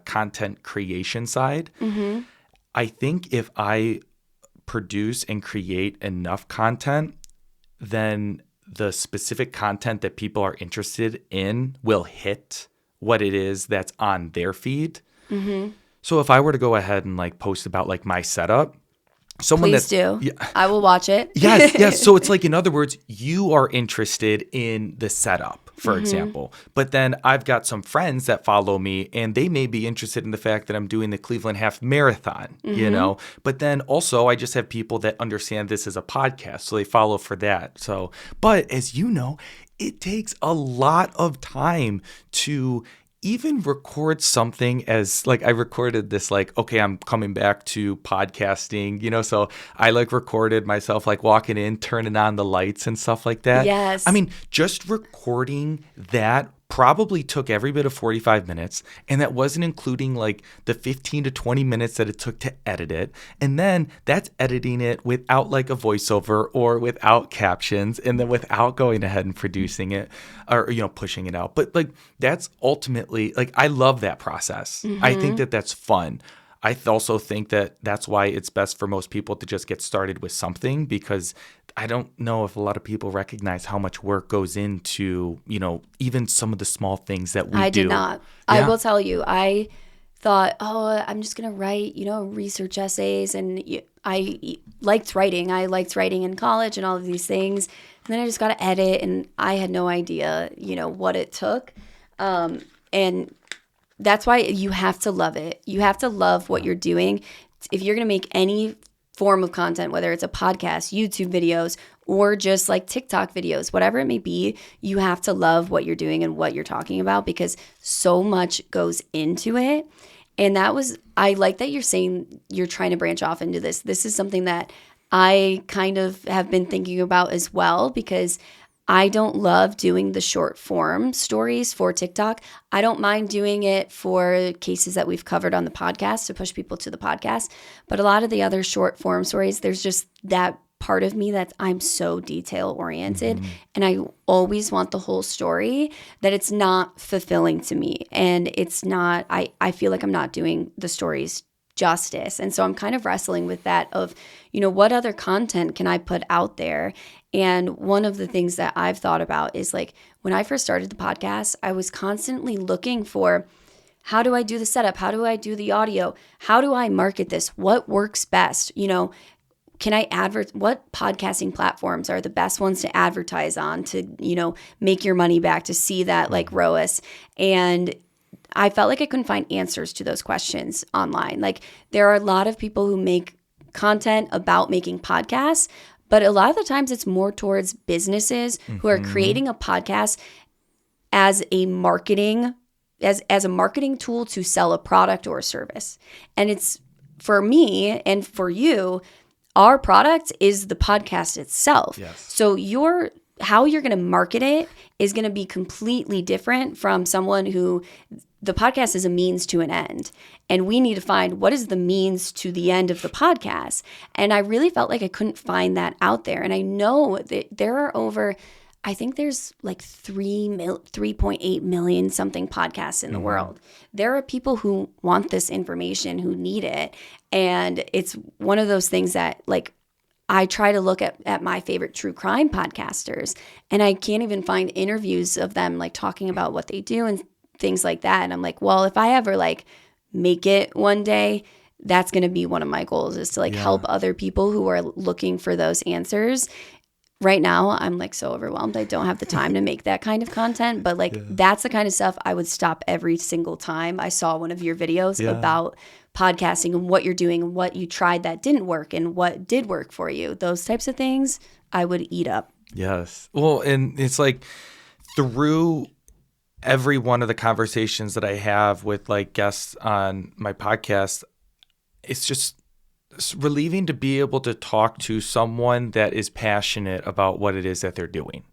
content creation side. I think if I produce and create enough content, then the specific content that people are interested in will hit what it is that's on their feed. So if I were to go ahead and like post about like my setup, Please do. Yeah. I will watch it. Yes. So it's like, in other words, you are interested in the setup, for example. But then I've got some friends that follow me and they may be interested in the fact that I'm doing the Cleveland Half Marathon, But then also I just have people that understand this as a podcast, so they follow for that. So, but as you know, it takes a lot of time to even record something as like I recorded this like, okay, I'm coming back to podcasting, so I like recorded myself like walking in, turning on the lights and stuff like that. Yes. I mean, just recording that probably took every bit of 45 minutes. And that wasn't including like the 15 to 20 minutes that it took to edit it. And then that's editing it without like a voiceover or without captions and then without going ahead and producing it or, pushing it out. But like that's ultimately like I love that process. I think that that's fun. I also think that that's why it's best for most people to just get started with something because I don't know if a lot of people recognize how much work goes into, even some of the small things that we do. I did not. Yeah. I will tell you, I thought, I'm just going to write, research essays. And I liked writing. I liked writing in college and all of these things. And then I just got to edit and I had no idea, what it took. And that's why you have to love it. You have to love what you're doing. If you're going to make any form of content, whether it's a podcast, YouTube videos, or just like TikTok videos, whatever it may be, you have to love what you're doing and what you're talking about because so much goes into it. And I like that you're saying you're trying to branch off into this. This is something that I kind of have been thinking about as well because I don't love doing the short form stories for TikTok. I don't mind doing it for cases that we've covered on the podcast to push people to the podcast. But a lot of the other short form stories, there's just that part of me that I'm so detail oriented and I always want the whole story that it's not fulfilling to me. And it's not, I feel like I'm not doing the stories justice. And so I'm kind of wrestling with that of, what other content can I put out there? And one of the things that I've thought about is like when I first started the podcast, I was constantly looking for how do I do the setup? How do I do the audio? How do I market this? What works best? Can I what podcasting platforms are the best ones to advertise on to, make your money back, to see that like ROAS? And I felt like I couldn't find answers to those questions online. Like there are a lot of people who make content about making podcasts, but a lot of the times it's more towards businesses who are creating a podcast as a marketing tool to sell a product or a service. And it's for me and for you, our product is the podcast itself. Yes. So how you're going to market it is going to be completely different from someone who the podcast is a means to an end. And we need to find what is the means to the end of the podcast. And I really felt like I couldn't find that out there. And I know that there are over, I think there's like 3.8 million something podcasts in the world. There are people who want this information, who need it. And it's one of those things that like I try to look at my favorite true crime podcasters, and I can't even find interviews of them like talking about what they do and things like that. And I'm like, well, if I ever like make it one day, that's going to be one of my goals, is to like help other people who are looking for those answers. Right now, I'm like so overwhelmed. I don't have the time to make that kind of content, but like that's the kind of stuff I would stop every single time I saw one of your videos about podcasting and what you're doing and what you tried that didn't work and what did work for you. Those types of things I would eat up. Yes. Well, and it's like through every one of the conversations that I have with like guests on my podcast, it's just relieving to be able to talk to someone that is passionate about what it is that they're doing.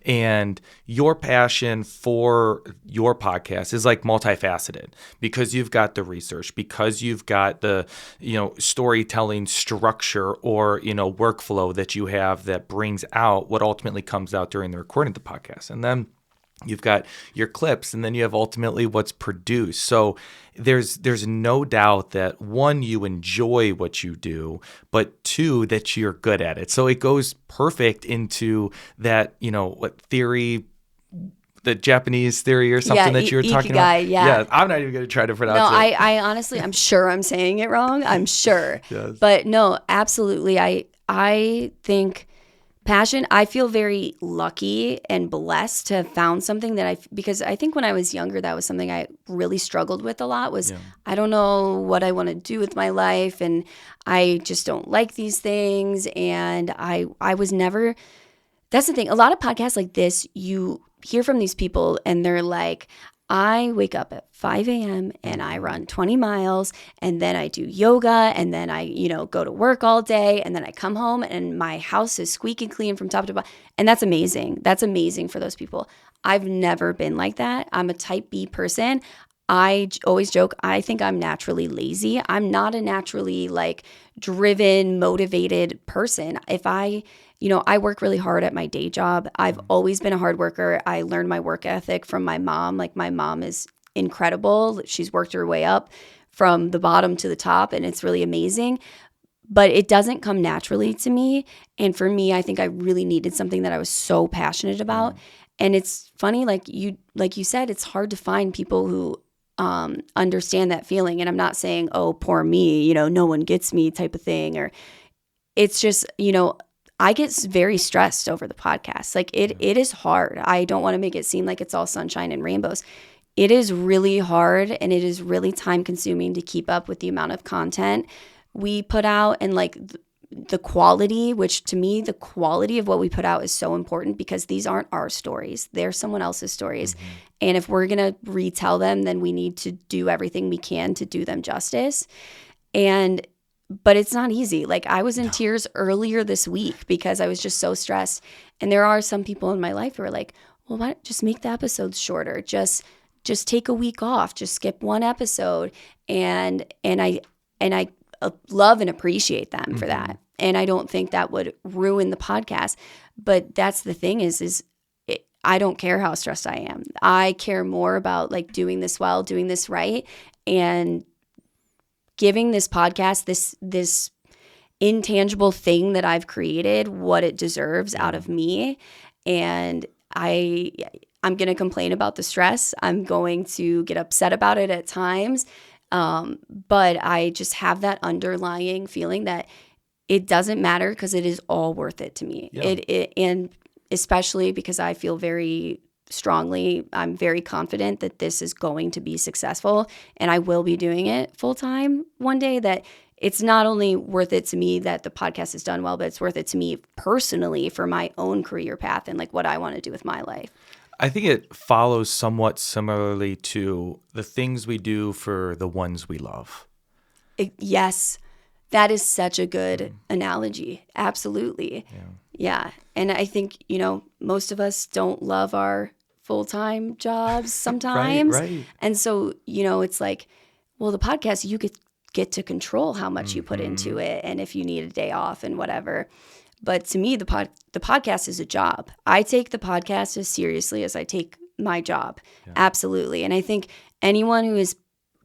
And your passion for your podcast is like multifaceted, because you've got the research, because you've got the, storytelling structure or, workflow that you have that brings out what ultimately comes out during the recording of the podcast. And then you've got your clips, and then you have ultimately what's produced. So there's no doubt that, one, you enjoy what you do, but two, that you're good at it. So it goes perfect into that, what theory, the Japanese theory or something that you were talking about. Yeah, I'm not even going to try to pronounce it. No, I honestly, I'm sure I'm saying it wrong. I'm sure. Yes. But no, absolutely. I think passion, I feel very lucky and blessed to have found something that because I think when I was younger, that was something I really struggled with a lot was I don't know what I want to do with my life, and I just don't like these things. And I was never, that's the thing. A lot of podcasts like this, you hear from these people and they're like, I wake up at 5 a.m. and I run 20 miles, and then I do yoga, and then I, go to work all day, and then I come home and my house is squeaky clean from top to bottom. And that's amazing. That's amazing for those people. I've never been like that. I'm a type B person. I always joke, I think I'm naturally lazy. I'm not a naturally like driven, motivated person. If I work really hard at my day job. I've always been a hard worker. I learned my work ethic from my mom. Like, my mom is incredible. She's worked her way up from the bottom to the top, and it's really amazing. But it doesn't come naturally to me. And for me, I think I really needed something that I was so passionate about. And it's funny, like you said, it's hard to find people who understand that feeling. And I'm not saying, oh, poor me, no one gets me type of thing. Or it's just, I get very stressed over the podcast. Like it is hard. I don't want to make it seem like it's all sunshine and rainbows. It is really hard, and it is really time consuming to keep up with the amount of content we put out, and like the quality, which to me, the quality of what we put out is so important, because these aren't our stories. They're someone else's stories. Mm-hmm. And if we're going to retell them, then we need to do everything we can to do them justice. But it's not easy. Like, I was in tears earlier this week because I was just so stressed. And there are some people in my life who are like, well, why don't just make the episodes shorter? Just take a week off. Just skip one episode. And I love and appreciate them for that. And I don't think that would ruin the podcast. But that's the thing I don't care how stressed I am. I care more about like doing this well, doing this right, and giving this podcast, this intangible thing that I've created, what it deserves out of me. And I'm going to complain about the stress. I'm going to get upset about it at times. But I just have that underlying feeling that it doesn't matter, because it is all worth it to me. Yeah. And especially because I feel very strongly, I'm very confident that this is going to be successful, and I will be doing it full time one day. That it's not only worth it to me that the podcast is done well, but it's worth it to me personally for my own career path and like what I want to do with my life. I think it follows somewhat similarly to the things we do for the ones we love. Yes, that is such a good analogy. Absolutely. Yeah. And I think, most of us don't love our full-time jobs sometimes. Right. And so, it's like, well, the podcast, you get to control how much you put into it and if you need a day off and whatever. But to me, the podcast is a job. I take the podcast as seriously as I take my job. Yeah. Absolutely. And I think anyone who is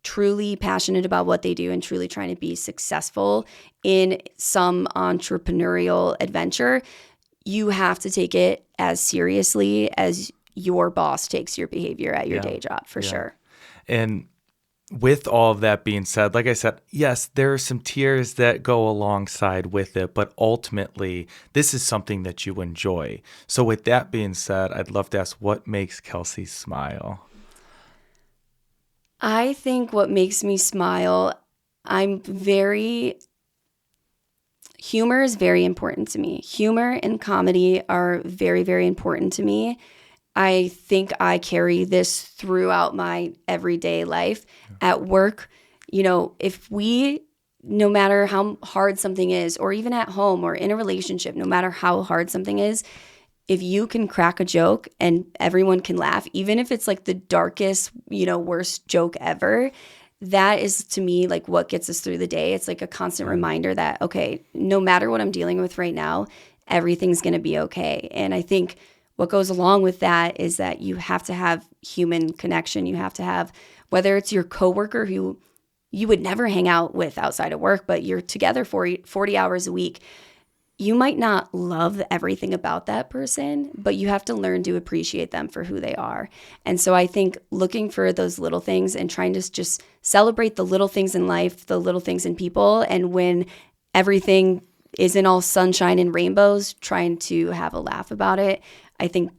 truly passionate about what they do and truly trying to be successful in some entrepreneurial adventure, you have to take it as seriously as your boss takes your behavior at your day job, for sure. And with all of that being said, like I said, yes, there are some tears that go alongside with it, but ultimately, this is something that you enjoy. So with that being said, I'd love to ask, what makes Kelsey smile? I think what makes me smile, humor is very important to me. Humor and comedy are very, very important to me. I think I carry this throughout my everyday life. At work, no matter how hard something is, or even at home or in a relationship, no matter how hard something is, if you can crack a joke and everyone can laugh, even if it's like the darkest, worst joke ever, that is to me like what gets us through the day. It's like a constant reminder that, okay, no matter what I'm dealing with right now, everything's going to be okay. And I think what goes along with that is that you have to have human connection. You have to have, whether it's your coworker who you would never hang out with outside of work, but you're together 40 hours a week. You might not love everything about that person, but you have to learn to appreciate them for who they are. And so I think looking for those little things and trying to just celebrate the little things in life, the little things in people, and when everything isn't all sunshine and rainbows, trying to have a laugh about it. I think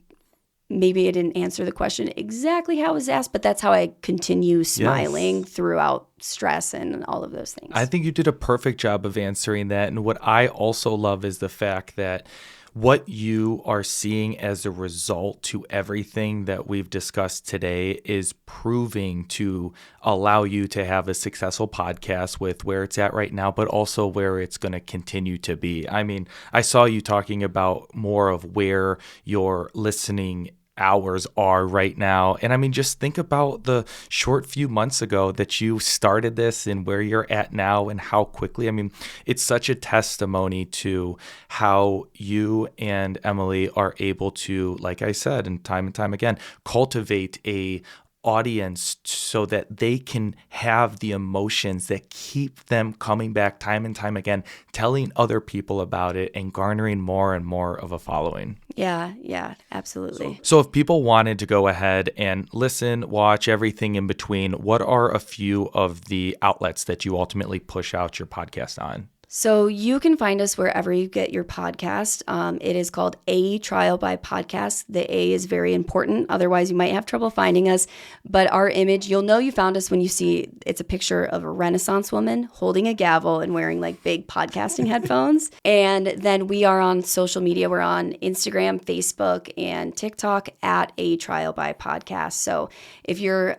maybe I didn't answer the question exactly how it was asked, but that's how I continue smiling throughout stress and all of those things. I think you did a perfect job of answering that. And what I also love is the fact that what you are seeing as a result to everything that we've discussed today is proving to allow you to have a successful podcast with where it's at right now, but also where it's going to continue to be. I mean, I saw you talking about more of where your listening hours are right now. And I mean, just think about the short few months ago that you started this and where you're at now and how quickly. I mean, it's such a testimony to how you and Emily are able to, like I said, and time again, cultivate a audience so that they can have the emotions that keep them coming back time and time again, telling other people about it and garnering more and more of a following. Yeah, absolutely. So if people wanted to go ahead and listen, watch, everything in between, what are a few of the outlets that you ultimately push out your podcast on? So you can find us wherever you get your podcast. It is called A Trial by Podcast. The A is very important. Otherwise, you might have trouble finding us. But our image, you'll know you found us when you see it's a picture of a Renaissance woman holding a gavel and wearing like big podcasting headphones. And then we are on social media. We're on Instagram, Facebook, and TikTok at A Trial by Podcast. So if you're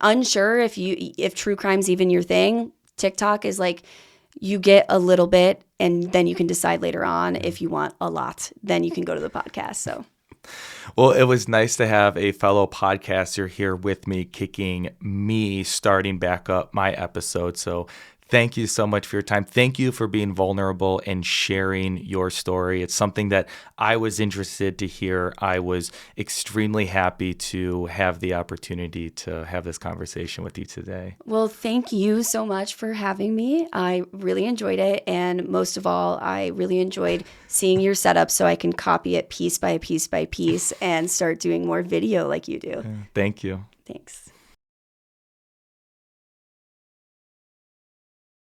unsure if true crime's even your thing, TikTok is like, you get a little bit and then you can decide later on if you want a lot. Then you can go to the podcast. So, well, it was nice to have a fellow podcaster here with me, starting back up my episode. So thank you so much for your time. Thank you for being vulnerable and sharing your story. It's something that I was interested to hear. I was extremely happy to have the opportunity to have this conversation with you today. Well, thank you so much for having me. I really enjoyed it. And most of all, I really enjoyed seeing your setup so I can copy it piece by piece by piece and start doing more video like you do. Thank you. Thanks.